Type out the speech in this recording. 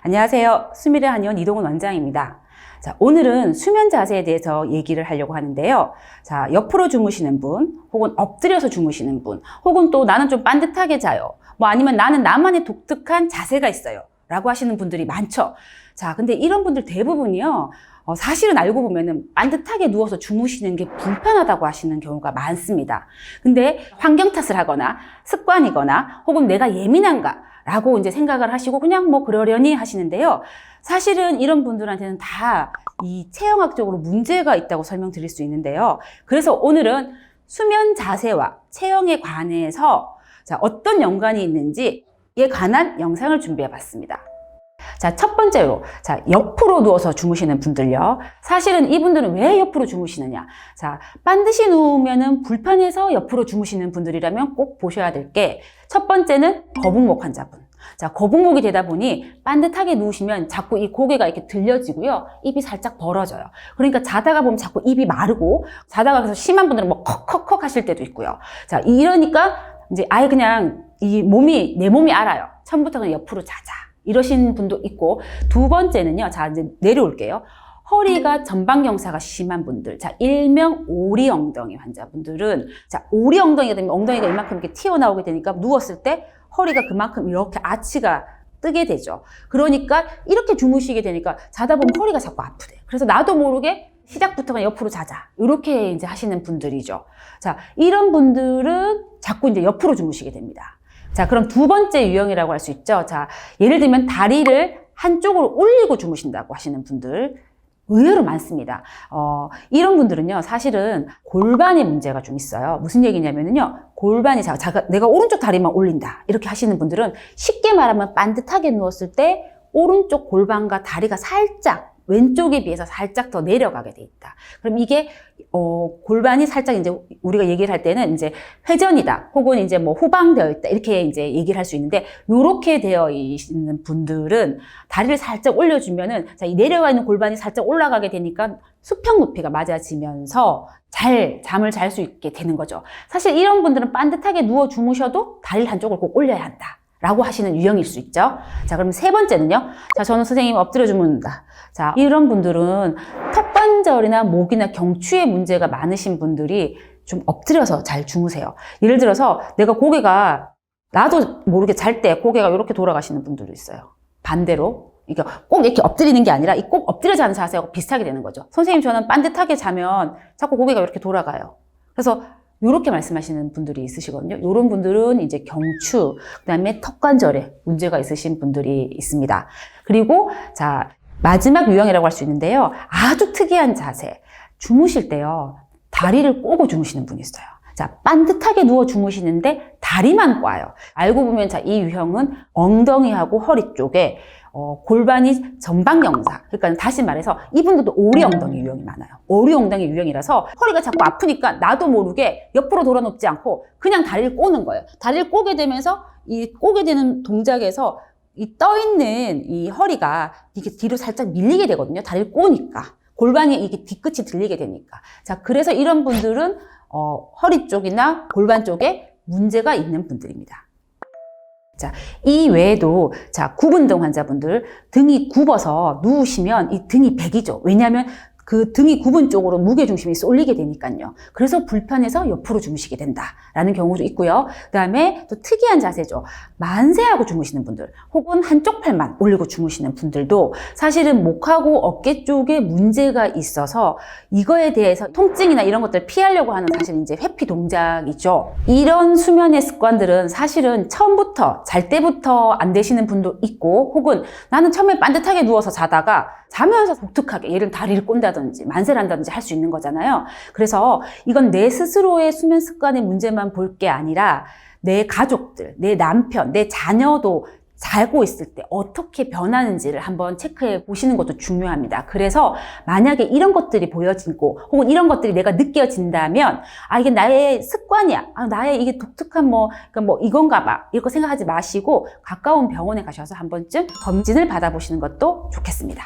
안녕하세요. 수미래 한의원 이동훈 원장입니다. 자, 오늘은 수면 자세에 대해서 얘기를 하려고 하는데요. 자, 옆으로 주무시는 분, 혹은 엎드려서 주무시는 분, 혹은 또 나는 좀 반듯하게 자요. 아니면 나는 나만의 독특한 자세가 있어요. 라고 하시는 분들이 많죠. 자, 근데 이런 분들 대부분이요. 사실은 알고 보면은 반듯하게 누워서 주무시는 게 불편하다고 하시는 경우가 많습니다. 근데 환경 탓을 하거나 습관이거나 혹은 내가 예민한가 라고 이제 생각을 하시고 그냥 그러려니 하시는데요. 사실은 이런 분들한테는 다 이 체형학적으로 문제가 있다고 설명드릴 수 있는데요. 그래서 오늘은 수면 자세와 체형에 관해서 어떤 연관이 있는지에 관한 영상을 준비해 봤습니다. 자, 첫 번째로, 옆으로 누워서 주무시는 분들요. 사실은 이분들은 왜 옆으로 주무시느냐? 자, 반드시 누우면은 불편해서 옆으로 주무시는 분들이라면 꼭 보셔야 될 게, 첫 번째는 거북목 환자분. 자, 거북목이 되다 보니 반듯하게 누우시면 자꾸 이 고개가 이렇게 들려지고요. 입이 살짝 벌어져요. 그러니까 자다가 보면 자꾸 입이 마르고, 자다가 그래서 심한 분들은 컥컥컥 하실 때도 있고요. 자, 이러니까 이제 아예 그냥 내 몸이 알아요. 처음부터 그냥 옆으로 자자. 이러신 분도 있고, 두 번째는요. 자, 이제 내려올게요. 허리가 전방경사가 심한 분들. 자, 일명 오리 엉덩이 환자분들은, 자, 오리 엉덩이가 되면 엉덩이가 이만큼 이렇게 튀어나오게 되니까 누웠을 때 허리가 그만큼 이렇게 아치가 뜨게 되죠. 그러니까 이렇게 주무시게 되니까 자다 보면 허리가 자꾸 아프대요. 그래서 나도 모르게 시작부터 그냥 옆으로 자자. 이렇게 이제 하시는 분들이죠. 자, 이런 분들은 자꾸 이제 옆으로 주무시게 됩니다. 자, 그럼 두 번째 유형이라고 할 수 있죠. 자, 예를 들면 다리를 한쪽으로 올리고 주무신다고 하시는 분들 의외로 많습니다. 이런 분들은요, 사실은 골반에 문제가 좀 있어요. 무슨 얘기냐면요, 골반이 내가 오른쪽 다리만 올린다. 이렇게 하시는 분들은 쉽게 말하면 반듯하게 누웠을 때 오른쪽 골반과 다리가 살짝 왼쪽에 비해서 살짝 더 내려가게 돼 있다. 그럼 이게 골반이 살짝 이제 우리가 얘기를 할 때는 이제 회전이다, 혹은 이제 후방되어 있다 이렇게 이제 얘기를 할 수 있는데, 요렇게 되어 있는 분들은 다리를 살짝 올려주면은 이 내려가 있는 골반이 살짝 올라가게 되니까 수평 높이가 맞아지면서 잠을 잘 수 있게 되는 거죠. 사실 이런 분들은 반듯하게 누워 주무셔도 다리를 한쪽을 꼭 올려야 한다. 라고 하시는 유형일 수 있죠. 자, 그럼 세 번째는요. 자, 저는 선생님 엎드려 주무는다. 자, 이런 분들은 턱관절이나 목이나 경추에 문제가 많으신 분들이 좀 엎드려서 잘 주무세요. 예를 들어서 내가 고개가, 나도 모르게 잘 때 고개가 이렇게 돌아가시는 분들도 있어요. 반대로. 그러니까 꼭 이렇게 엎드리는 게 아니라 꼭 엎드려 자는 자세하고 비슷하게 되는 거죠. 선생님, 저는 반듯하게 자면 자꾸 고개가 이렇게 돌아가요. 그래서 이렇게 말씀하시는 분들이 있으시거든요. 이런 분들은 이제 경추, 그다음에 턱관절에 문제가 있으신 분들이 있습니다. 그리고 자, 마지막 유형이라고 할 수 있는데요. 아주 특이한 자세. 주무실 때요, 다리를 꼬고 주무시는 분이 있어요. 자, 반듯하게 누워 주무시는데 다리만 꽈요. 알고 보면 이 유형은 엉덩이하고 허리 쪽에 골반이 전방경사. 그러니까 다시 말해서 이분들도 오리 엉덩이 유형이 많아요. 오리 엉덩이 유형이라서 허리가 자꾸 아프니까 나도 모르게 옆으로 돌아눕지 않고 그냥 다리를 꼬는 거예요. 다리를 꼬게 되면서 이 꼬게 되는 동작에서 이 떠있는 이 허리가 이게 뒤로 살짝 밀리게 되거든요. 다리를 꼬니까. 골반이 이게 뒤끝이 들리게 되니까. 자, 그래서 이런 분들은 허리 쪽이나 골반 쪽에 문제가 있는 분들입니다. 자, 이 외에도, 구분등 환자분들, 등이 굽어서 누우시면 이 등이 베기죠. 왜냐하면 그 등이 굽은 쪽으로 무게중심이 쏠리게 되니까요. 그래서 불편해서 옆으로 주무시게 된다라는 경우도 있고요. 그 다음에 또 특이한 자세죠. 만세하고 주무시는 분들, 혹은 한쪽 팔만 올리고 주무시는 분들도 사실은 목하고 어깨 쪽에 문제가 있어서 이거에 대해서 통증이나 이런 것들을 피하려고 하는 사실 이제 회피 동작이죠. 이런 수면의 습관들은 사실은 처음부터, 잘 때부터 안 되시는 분도 있고, 혹은 나는 처음에 반듯하게 누워서 자다가 자면서 독특하게, 예를 들면 다리를 꼰다든지 만세를 한다든지 할 수 있는 거잖아요. 그래서 이건 내 스스로의 수면 습관의 문제만 볼 게 아니라 내 가족들, 내 남편, 내 자녀도 자고 있을 때 어떻게 변하는지를 한번 체크해 보시는 것도 중요합니다. 그래서 만약에 이런 것들이 보여지고 혹은 이런 것들이 내가 느껴진다면 이게 나의 습관이야. 나의 이게 독특한 이건가 봐. 이렇게 생각하지 마시고 가까운 병원에 가셔서 한 번쯤 검진을 받아보시는 것도 좋겠습니다.